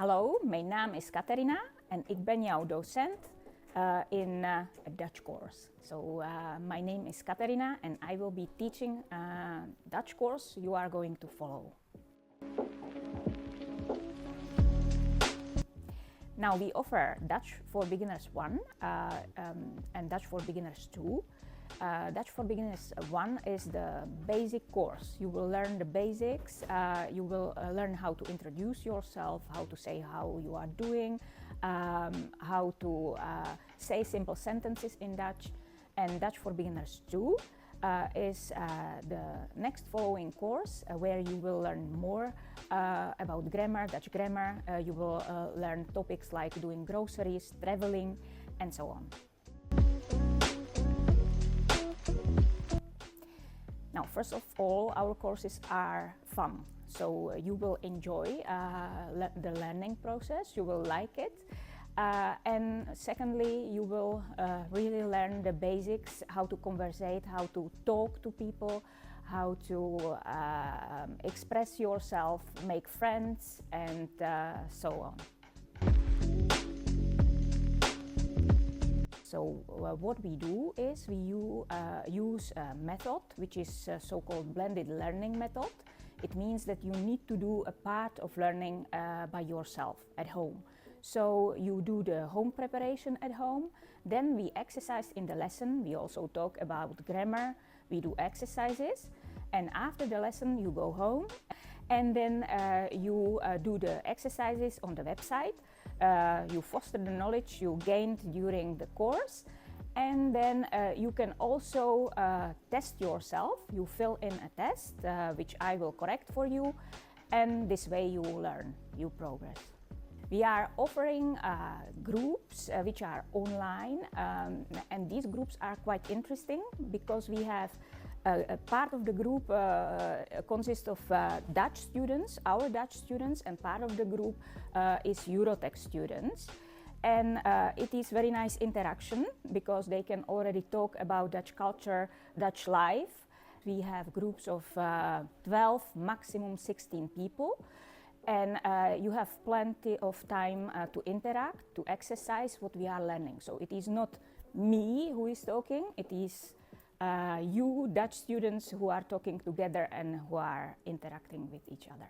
Hallo, mijn naam is Catharina en ik ben jouw docent in a Dutch course. So my name is Catharina and I will be teaching a Dutch course you are going to follow. Now we offer Dutch for Beginners 1 and Dutch for Beginners 2. Dutch for Beginners 1 is the basic course. You will learn the basics, you will learn how to introduce yourself, how to say how you are doing, how to say simple sentences in Dutch. And Dutch for Beginners 2 is the next following course where you will learn more about grammar, Dutch grammar. You will learn topics like doing groceries, traveling, and so on. Now, first of all, our courses are fun. So you will enjoy the learning process, you will like it. And secondly, you will really learn the basics, how to conversate, how to talk to people, how to express yourself, make friends, and so on. So what we do is we use a method which is so-called blended learning method. It means that you need to do a part of learning by yourself at home. So you do the home preparation at home, then we exercise in the lesson. We also talk about grammar, we do exercises, and after the lesson you go home and then you do the exercises on the website. You foster the knowledge you gained during the course, and then you can also test yourself. You fill in a test which I will correct for you, and this way you learn, you progress. We are offering groups which are online, and these groups are quite interesting because we have a part of the group consists of Dutch students, our Dutch students, and part of the group is Eurotech students. And it is very nice interaction because they can already talk about Dutch culture, Dutch life. We have groups of 12, maximum 16 people. And you have plenty of time to interact, to exercise what we are learning. So it is not me who is talking, it is you Dutch students who are talking together and who are interacting with each other.